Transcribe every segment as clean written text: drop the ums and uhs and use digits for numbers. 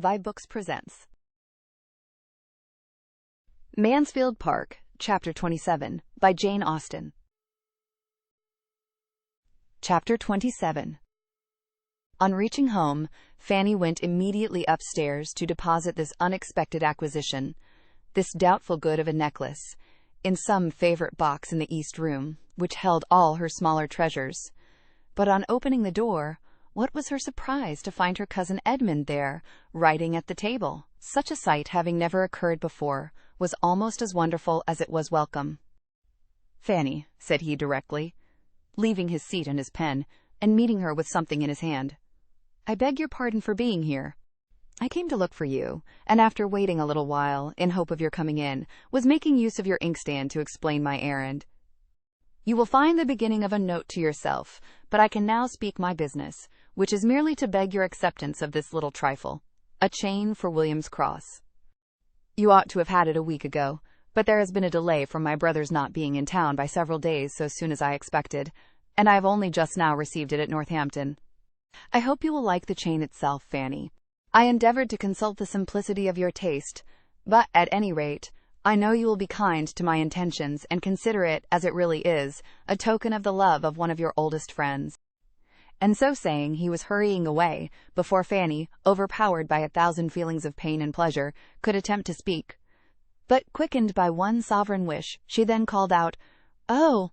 vibeBooks presents Mansfield Park, Chapter 27, by Jane Austen. Chapter 27. On reaching home, Fanny went immediately upstairs to deposit this unexpected acquisition, this doubtful good of a necklace, in some favorite box in the east room, which held all her smaller treasures. But on opening the door, what was her surprise to find her cousin Edmund there, writing at the table. Such a sight, having never occurred before, was almost as wonderful as it was welcome. "Fanny," said he directly, leaving his seat and his pen, and meeting her with something in his hand, "I beg your pardon for being here. I came to look for you, and after waiting a little while, in hope of your coming in, was making use of your inkstand to explain my errand. You will find the beginning of a note to yourself, but I can now speak my business, which is merely to beg your acceptance of this little trifle, a chain for William's cross. You ought to have had it a week ago, but there has been a delay from my brother's not being in town by several days so soon as I expected, and I have only just now received it at Northampton. I hope you will like the chain itself, Fanny. I endeavored to consult the simplicity of your taste, but, at any rate, I know you will be kind to my intentions and consider it, as it really is, a token of the love of one of your oldest friends." And so saying, he was hurrying away, before Fanny, overpowered by 1,000 feelings of pain and pleasure, could attempt to speak. But, quickened by one sovereign wish, she then called out, "Oh,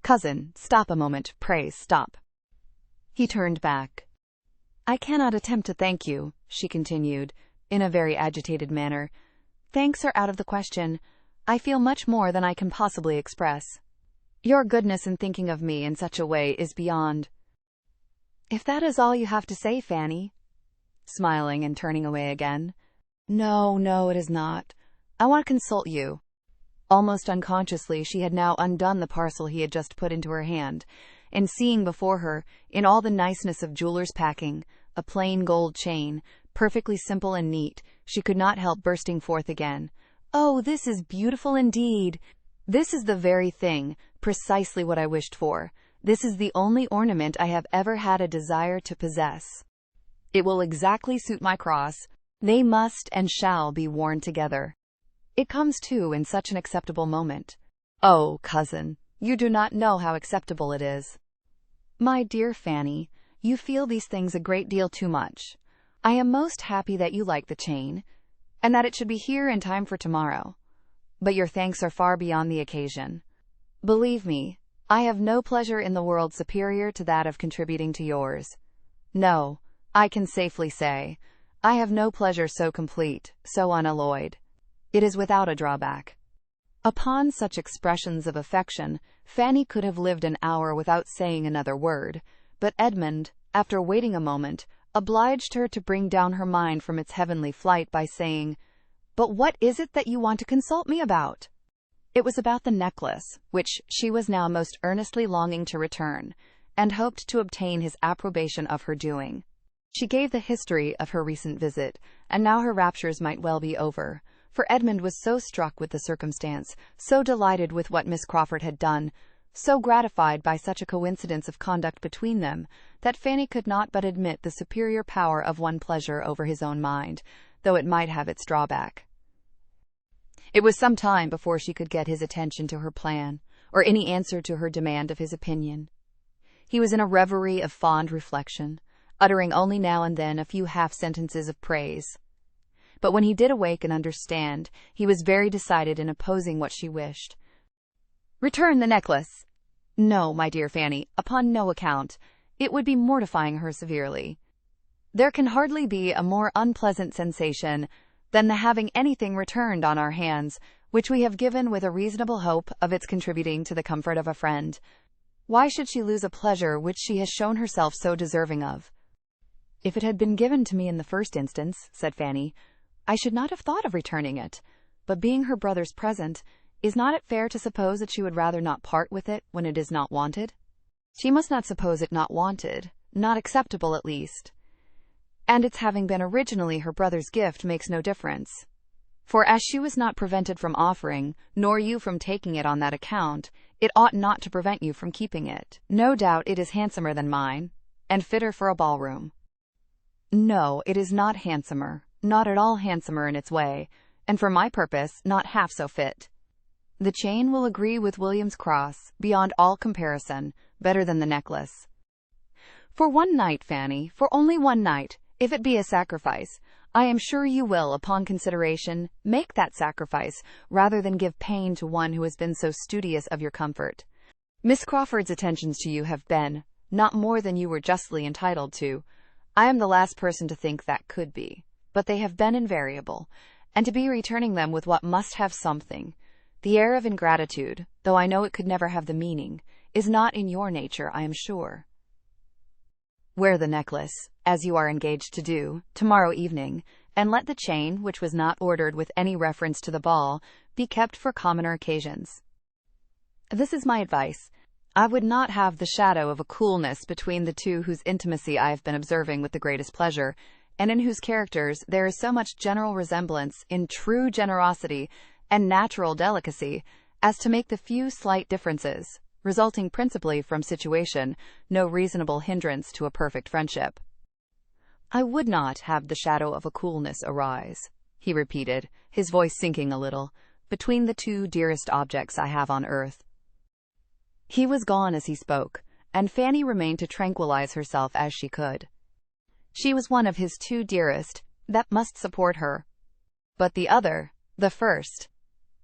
cousin, stop a moment, pray stop." He turned back. "I cannot attempt to thank you," she continued, in a very agitated manner. "Thanks are out of the question. I feel much more than I can possibly express. Your goodness in thinking of me in such a way is beyond—" "If that is all you have to say, Fanny," smiling and turning away again. "No, it is not. I want to consult you." Almost unconsciously, she had now undone the parcel he had just put into her hand, and seeing before her, in all the niceness of jeweller's packing, a plain gold chain, perfectly simple and neat, she could not help bursting forth again. "Oh, this is beautiful indeed! This is the very thing, precisely what I wished for. This is the only ornament I have ever had a desire to possess. It will exactly suit my cross. They must and shall be worn together. It comes, too, in such an acceptable moment. Oh, cousin, you do not know how acceptable it is." "My dear Fanny, you feel these things a great deal too much. I am most happy that you like the chain, and that it should be here in time for tomorrow. But your thanks are far beyond the occasion. Believe me, I have no pleasure in the world superior to that of contributing to yours. No, I can safely say, I have no pleasure so complete, so unalloyed. It is without a drawback." Upon such expressions of affection, Fanny could have lived an hour without saying another word, but Edmund, after waiting a moment, obliged her to bring down her mind from its heavenly flight by saying, "But what is it that you want to consult me about?" It was about the necklace, which she was now most earnestly longing to return, and hoped to obtain his approbation of her doing. She gave the history of her recent visit, and now her raptures might well be over, for Edmund was so struck with the circumstance, so delighted with what Miss Crawford had done, so gratified by such a coincidence of conduct between them, that Fanny could not but admit the superior power of one pleasure over his own mind, though it might have its drawback. It was some time before she could get his attention to her plan, or any answer to her demand of his opinion. He was in a reverie of fond reflection, uttering only now and then a few half-sentences of praise. But when he did awake and understand, he was very decided in opposing what she wished. "Return the necklace!" "No, my dear Fanny, upon no account. It would be mortifying her severely. There can hardly be a more unpleasant sensation than the having anything returned on our hands, which we have given with a reasonable hope of its contributing to the comfort of a friend. Why should she lose a pleasure which she has shown herself so deserving of?" "If it had been given to me in the first instance," said Fanny, "I should not have thought of returning it. But being her brother's present, is not it fair to suppose that she would rather not part with it when it is not wanted?" "She must not suppose it not wanted, not acceptable at least. And its having been originally her brother's gift makes no difference. For as she was not prevented from offering, nor you from taking it on that account, it ought not to prevent you from keeping it. No doubt it is handsomer than mine, and fitter for a ballroom." No, it is not handsomer, not at all handsomer in its way, and for my purpose, not half so fit. The chain will agree with William's cross, beyond all comparison, better than the necklace. For one night, Fanny, for only one night, if it be a sacrifice, I am sure you will, upon consideration, make that sacrifice, rather than give pain to one who has been so studious of your comfort. Miss Crawford's attentions to you have been, not more than you were justly entitled to. I am the last person to think that could be, but they have been invariable, and to be returning them with what must have something, the air of ingratitude, though I know it could never have the meaning, is not in your nature, I am sure. Wear the necklace, as you are engaged to do, tomorrow evening, and let the chain, which was not ordered with any reference to the ball, be kept for commoner occasions. This is my advice. I would not have the shadow of a coolness between the two whose intimacy I have been observing with the greatest pleasure, and in whose characters there is so much general resemblance in true generosity and natural delicacy as to make the few slight differences, resulting principally from situation, no reasonable hindrance to a perfect friendship. I would not have the shadow of a coolness arise, he repeated, his voice sinking a little, between the two dearest objects I have on earth. He was gone as he spoke, and Fanny remained to tranquilize herself as she could. She was one of his two dearest, that must support her. But the other, the first.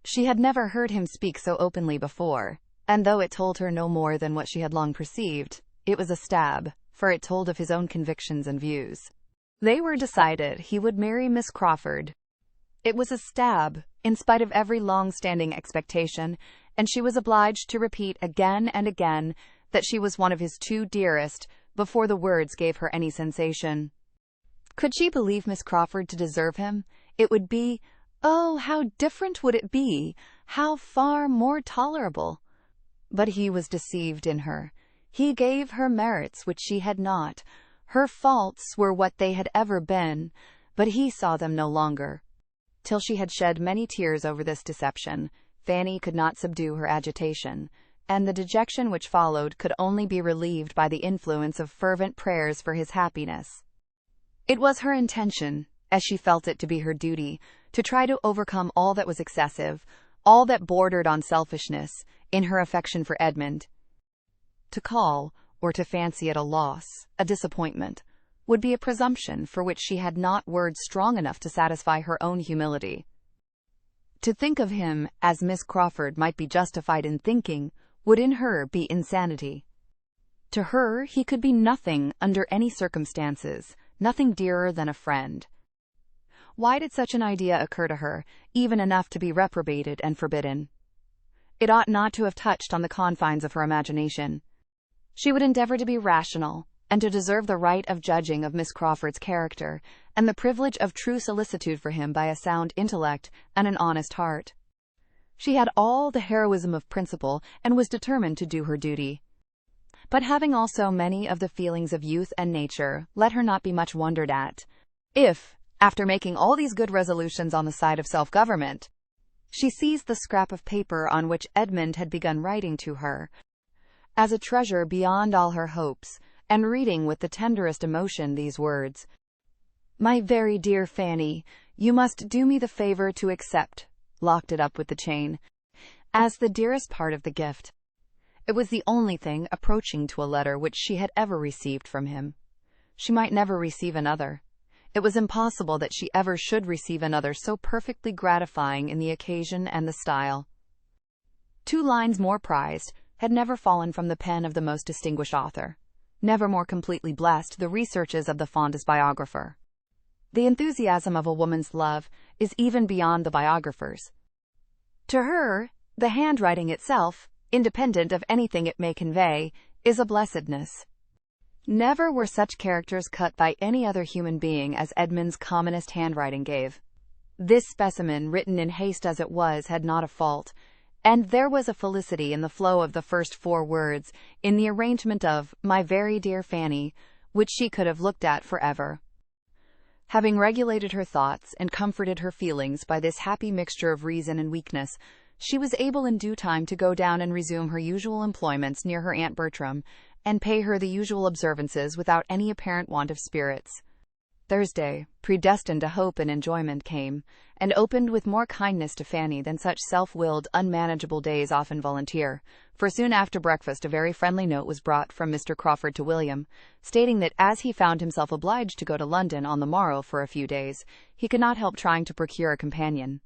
She had never heard him speak so openly before, and though it told her no more than what she had long perceived, it was a stab, for it told of his own convictions and views. They were decided. He would marry Miss Crawford. It was a stab, in spite of every long-standing expectation, and she was obliged to repeat again and again that she was one of his two dearest, before the words gave her any sensation. Could she believe Miss Crawford to deserve him? It would be, oh, how different would it be, how far more tolerable. But he was deceived in her. He gave her merits which she had not. Her faults were what they had ever been, but he saw them no longer. Till she had shed many tears over this deception, Fanny could not subdue her agitation, and the dejection which followed could only be relieved by the influence of fervent prayers for his happiness. It was her intention, as she felt it to be her duty, to try to overcome all that was excessive, all that bordered on selfishness, in her affection for Edmund. To call, or to fancy it a loss, a disappointment, would be a presumption for which she had not words strong enough to satisfy her own humility. To think of him as Miss Crawford might be justified in thinking would in her be insanity. To her he could be nothing under any circumstances, nothing dearer than a friend. Why did such an idea occur to her, even enough to be reprobated and forbidden? It ought not to have touched on the confines of her imagination. She would endeavor to be rational, and to deserve the right of judging of Miss Crawford's character, and the privilege of true solicitude for him by a sound intellect and an honest heart. She had all the heroism of principle, and was determined to do her duty. But having also many of the feelings of youth and nature, let her not be much wondered at, if, after making all these good resolutions on the side of self-government, she seized the scrap of paper on which Edmund had begun writing to her, as a treasure beyond all her hopes, and reading with the tenderest emotion these words, "My very dear Fanny, you must do me the favor to accept," locked it up with the chain, as the dearest part of the gift. It was the only thing approaching to a letter which she had ever received from him. She might never receive another. It was impossible that she ever should receive another so perfectly gratifying in the occasion and the style. 2 lines more prized had never fallen from the pen of the most distinguished author, never more completely blessed the researches of the fondest biographer. The enthusiasm of a woman's love is even beyond the biographer's. To her, the handwriting itself, independent of anything it may convey, is a blessedness. Never were such characters cut by any other human being as Edmund's commonest handwriting gave. This specimen, written in haste as it was, had not a fault, and there was a felicity in the flow of the first 4 words, in the arrangement of "my very dear Fanny," which she could have looked at forever. Having regulated her thoughts and comforted her feelings by this happy mixture of reason and weakness, she was able in due time to go down and resume her usual employments near her Aunt Bertram, and pay her the usual observances without any apparent want of spirits. Thursday, predestined to hope and enjoyment, came, and opened with more kindness to Fanny than such self-willed, unmanageable days often volunteer, for soon after breakfast a very friendly note was brought from Mr. Crawford to William, stating that as he found himself obliged to go to London on the morrow for a few days, he could not help trying to procure a companion,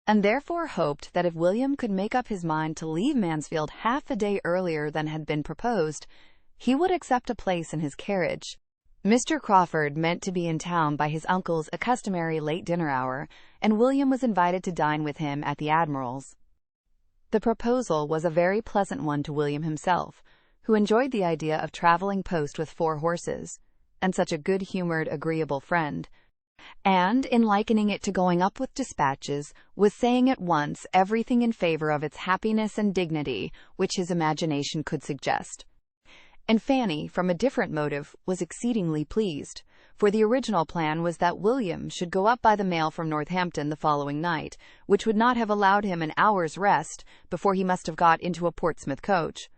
and therefore hoped that if William could make up his mind to leave Mansfield half a day earlier than had been proposed, he would accept a place in his carriage. Mr. Crawford meant to be in town by his uncle's customary late dinner hour, and William was invited to dine with him at the Admiral's. The proposal was a very pleasant one to William himself, who enjoyed the idea of traveling post with 4 horses, and such a good-humored, agreeable friend, and, in likening it to going up with dispatches, was saying at once everything in favor of its happiness and dignity which his imagination could suggest. And Fanny, from a different motive, was exceedingly pleased, for the original plan was that William should go up by the mail from Northampton the following night, which would not have allowed him an hour's rest before he must have got into a Portsmouth coach.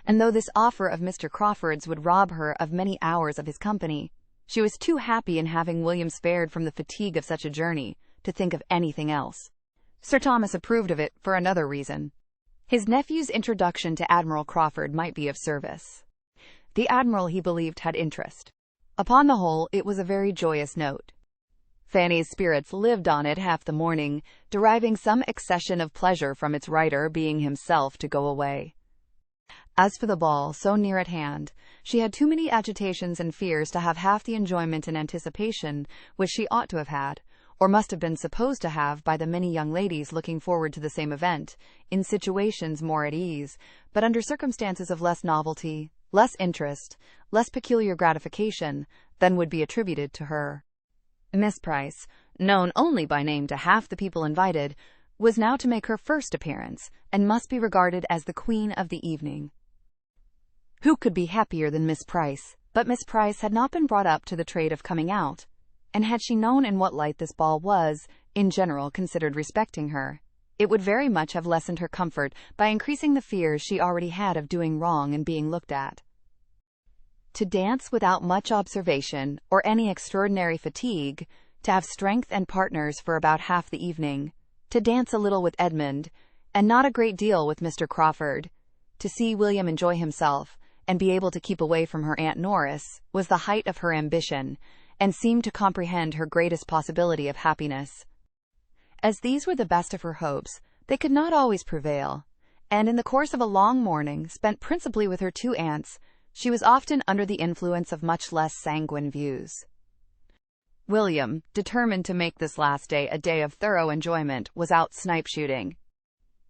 And though this offer of Mr. Crawford's would rob her of many hours of his company, she was too happy in having William spared from the fatigue of such a journey to think of anything else. Sir Thomas approved of it for another reason. His nephew's introduction to Admiral Crawford might be of service. The Admiral, he believed, had interest. Upon the whole, it was a very joyous note. Fanny's spirits lived on it half the morning, deriving some accession of pleasure from its writer being himself to go away. As for the ball, so near at hand, she had too many agitations and fears to have half the enjoyment and anticipation which she ought to have had, or must have been supposed to have by the many young ladies looking forward to the same event, in situations more at ease, but under circumstances of less novelty, less interest, less peculiar gratification, than would be attributed to her. Miss Price, known only by name to half the people invited, was now to make her first appearance, and must be regarded as the queen of the evening. Who could be happier than Miss Price? But Miss Price had not been brought up to the trade of coming out, and had she known in what light this ball was, in general, considered respecting her, it would very much have lessened her comfort by increasing the fears she already had of doing wrong and being looked at. To dance without much observation, or any extraordinary fatigue, to have strength and partners for about half the evening, to dance a little with Edmund, and not a great deal with Mr. Crawford, to see William enjoy himself, and be able to keep away from her Aunt Norris, was the height of her ambition, and seemed to comprehend her greatest possibility of happiness. As these were the best of her hopes, they could not always prevail, and in the course of a long morning, spent principally with her 2 aunts, she was often under the influence of much less sanguine views. William, determined to make this last day a day of thorough enjoyment, was out snipe shooting.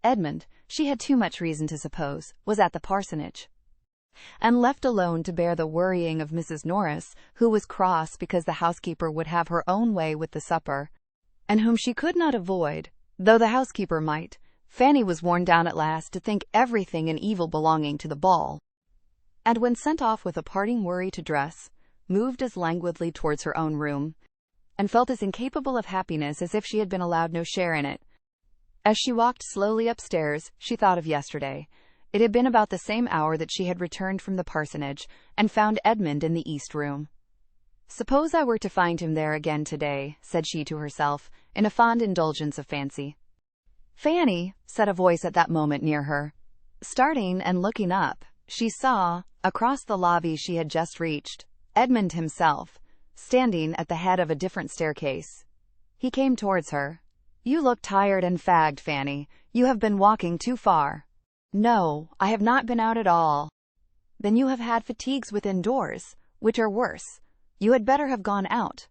Edmund, she had too much reason to suppose, was at the parsonage, and left alone to bear the worrying of Mrs. Norris, who was cross because the housekeeper would have her own way with the supper, and whom she could not avoid, though the housekeeper might. Fanny was worn down at last to think everything an evil belonging to the ball, and when sent off with a parting worry to dress, moved as languidly towards her own room, and felt as incapable of happiness as if she had been allowed no share in it. As she walked slowly upstairs, she thought of yesterday. It had been about the same hour that she had returned from the parsonage, and found Edmund in the east room. "Suppose I were to find him there again today," said she to herself, in a fond indulgence of fancy. "Fanny," said a voice at that moment near her. Starting and looking up, she saw, across the lobby she had just reached, Edmund himself, standing at the head of a different staircase. He came towards her. "You look tired and fagged, Fanny. You have been walking too far." "No, I have not been out at all." "Then you have had fatigues within doors, which are worse. You had better have gone out."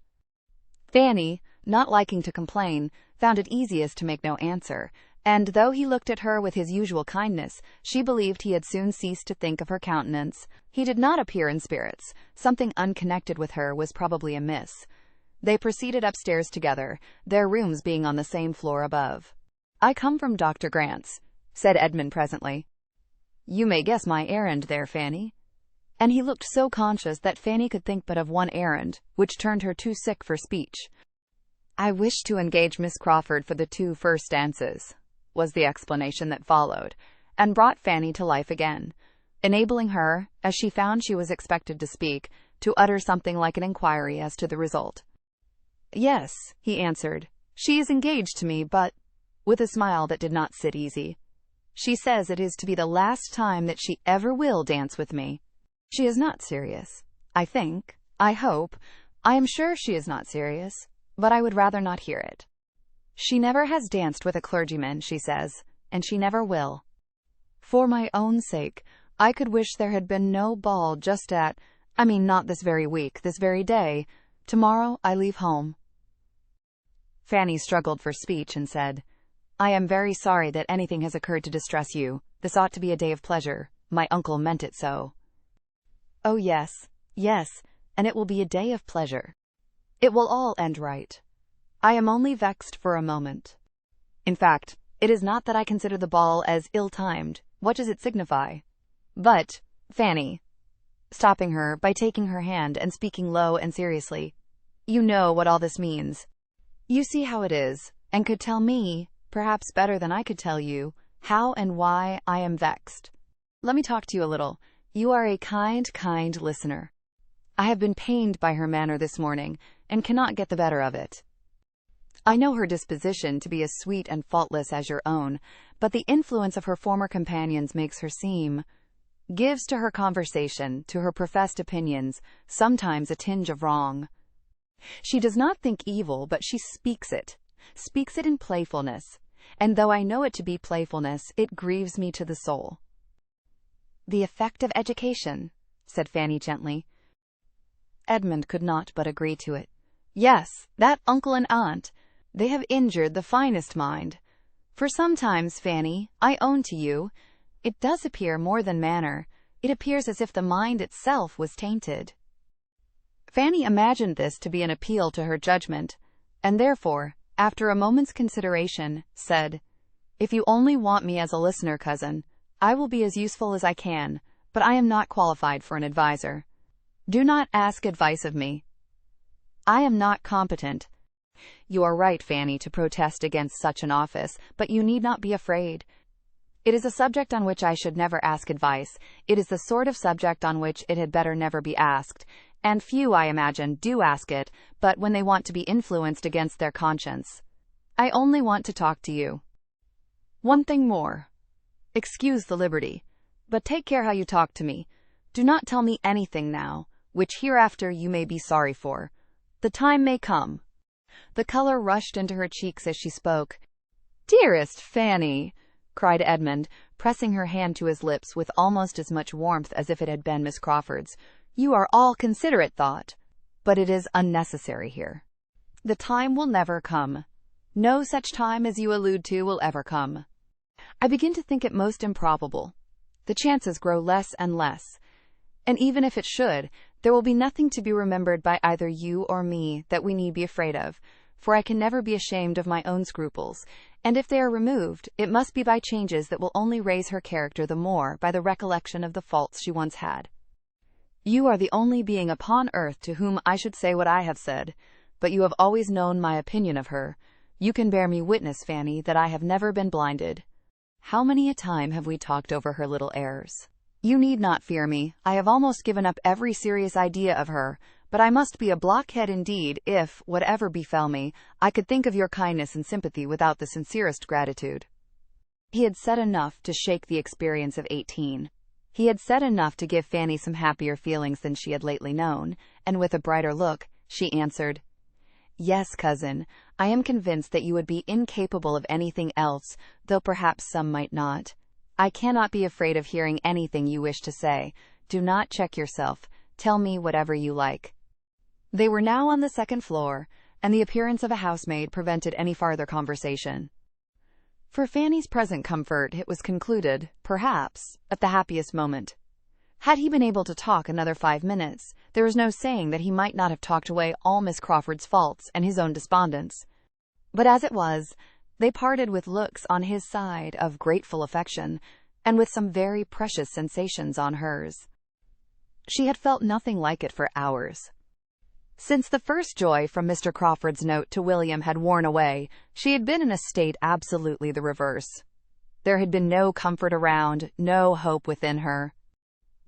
Fanny, not liking to complain, found it easiest to make no answer, and though he looked at her with his usual kindness, she believed he had soon ceased to think of her countenance. He did not appear in spirits. Something unconnected with her was probably amiss. They proceeded upstairs together, their rooms being on the same floor above. "I come from Dr. Grant's," said Edmund presently. "You may guess my errand there, Fanny." And he looked so conscious that Fanny could think but of one errand, which turned her too sick for speech. "I wish to engage Miss Crawford for the 2 first dances," was the explanation that followed, and brought Fanny to life again. enabling her, as she found she was expected to speak, to utter something like an inquiry as to the result. "Yes," he answered. "She is engaged to me, but," with a smile that did not sit easy, "she says it is to be the last time that she ever will dance with me. She is not serious. I think, I hope, I am sure she is not serious, but I would rather not hear it. She never has danced with a clergyman, she says, and she never will. For my own sake, I could wish there had been no ball just not this very week, this very day. Tomorrow I leave home." Fanny struggled for speech and said, "I am very sorry that anything has occurred to distress you. This ought to be a day of pleasure. My uncle meant it so." "Oh, yes, yes, and it will be a day of pleasure. It will all end right. I am only vexed for a moment. In fact, it is not that I consider the ball as ill-timed. What does it signify? But, Fanny," stopping her by taking her hand and speaking low and seriously, "you know what all this means. You see how it is, and could tell me, perhaps better than I could tell you, how and why I am vexed. Let me talk to you a little. You are a kind listener. I have been pained by her manner this morning, and cannot get the better of it. I know her disposition to be as sweet and faultless as your own, but the influence of her former companions makes her gives to her conversation, to her professed opinions, sometimes a tinge of wrong. She does not think evil, but she speaks it in playfulness, and though I know it to be playfulness, it grieves me to the soul." "The effect of education," said Fanny gently. Edmund could not but agree to it. "Yes, that uncle and aunt, they have injured the finest mind. For sometimes, Fanny, I own to you, it does appear more than manner. It appears as if the mind itself was tainted." Fanny imagined this to be an appeal to her judgment, and therefore, after a moment's consideration, said, "If you only want me as a listener, cousin, I will be as useful as I can, but I am not qualified for an adviser. Do not ask advice of me. I am not competent. You are right, Fanny, to protest against such an office, but you need not be afraid. It is a subject on which I should never ask advice. It is the sort of subject on which it had better never be asked, and few, I imagine, do ask it, but when they want to be influenced against their conscience. I only want to talk to you. One thing more. Excuse the liberty, but take care how you talk to me. Do not tell me anything now, which hereafter you may be sorry for. The time may come." The color rushed into her cheeks as she spoke. "Dearest Fanny," cried Edmund, pressing her hand to his lips with almost as much warmth as if it had been Miss Crawford's, "you are all considerate thought, but it is unnecessary here. The time will never come. No such time as you allude to will ever come. I begin to think it most improbable. The chances grow less and less, and even if it should, there will be nothing to be remembered by either you or me that we need be afraid of, for I can never be ashamed of my own scruples, and if they are removed, it must be by changes that will only raise her character the more by the recollection of the faults she once had. You are the only being upon earth to whom I should say what I have said, but you have always known my opinion of her. You can bear me witness, Fanny, that I have never been blinded. How many a time have we talked over her little errors? You need not fear me. I have almost given up every serious idea of her, but I must be a blockhead indeed if, whatever befell me, I could think of your kindness and sympathy without the sincerest gratitude." He had said enough to shake the experience of 18. He had said enough to give Fanny some happier feelings than she had lately known, and with a brighter look, she answered, "Yes, cousin, I am convinced that you would be incapable of anything else, though perhaps some might not. I cannot be afraid of hearing anything you wish to say. Do not check yourself. Tell me whatever you like." They were now on the second floor, and the appearance of a housemaid prevented any farther conversation. For Fanny's present comfort, it was concluded, perhaps, at the happiest moment. Had he been able to talk another 5 minutes, there is no saying that he might not have talked away all Miss Crawford's faults and his own despondence. But as it was, they parted with looks on his side of grateful affection, and with some very precious sensations on hers. She had felt nothing like it for hours. Since the first joy from Mr. Crawford's note to William had worn away, she had been in a state absolutely the reverse. There had been no comfort around, no hope within her.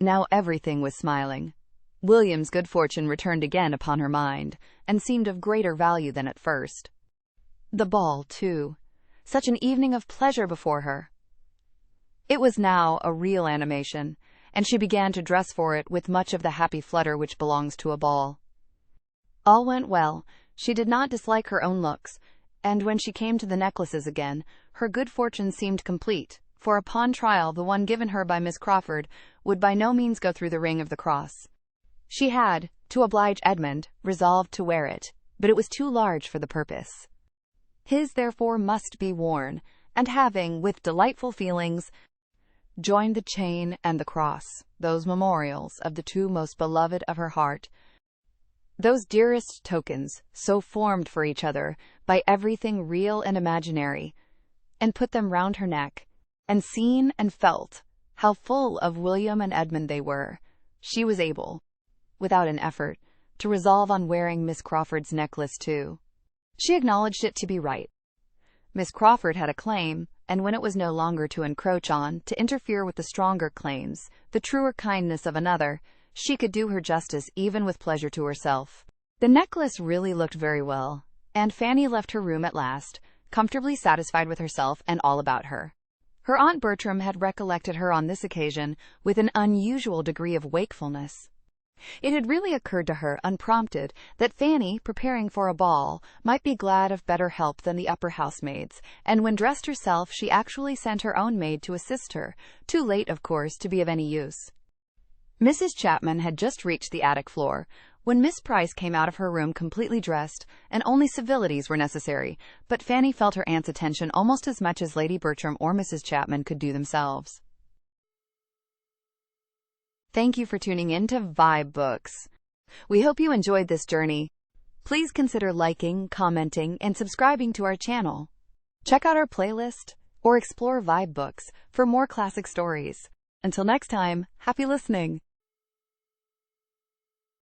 Now everything was smiling. William's good fortune returned again upon her mind, and seemed of greater value than at first. The ball, too. Such an evening of pleasure before her. It was now a real animation, and she began to dress for it with much of the happy flutter which belongs to a ball. All went well. She did not dislike her own looks, and when she came to the necklaces again, her good fortune seemed complete, for upon trial the one given her by Miss Crawford would by no means go through the ring of the cross. She had, to oblige Edmund, resolved to wear it, but it was too large for the purpose. His therefore must be worn, and having, with delightful feelings, joined the chain and the cross, those memorials of the two most beloved of her heart, those dearest tokens, so formed for each other by everything real and imaginary, and put them round her neck, and seen and felt how full of William and Edmund they were, she was able, without an effort, to resolve on wearing Miss Crawford's necklace too. She acknowledged it to be right. Miss Crawford had a claim, and when it was no longer to encroach on, to interfere with the stronger claims, the truer kindness of another, she could do her justice even with pleasure to herself. The necklace really looked very well, and Fanny left her room at last, comfortably satisfied with herself and all about her. Her Aunt Bertram had recollected her on this occasion with an unusual degree of wakefulness. It had really occurred to her, unprompted, that Fanny, preparing for a ball, might be glad of better help than the upper housemaids, and when dressed herself she actually sent her own maid to assist her, too late, of course, to be of any use. Mrs. Chapman had just reached the attic floor, when Miss Price came out of her room completely dressed, and only civilities were necessary, but Fanny felt her aunt's attention almost as much as Lady Bertram or Mrs. Chapman could do themselves. Thank you for tuning in to vibeBooks. We hope you enjoyed this journey. Please consider liking, commenting, and subscribing to our channel. Check out our playlist or explore vibeBooks for more classic stories. Until next time, happy listening!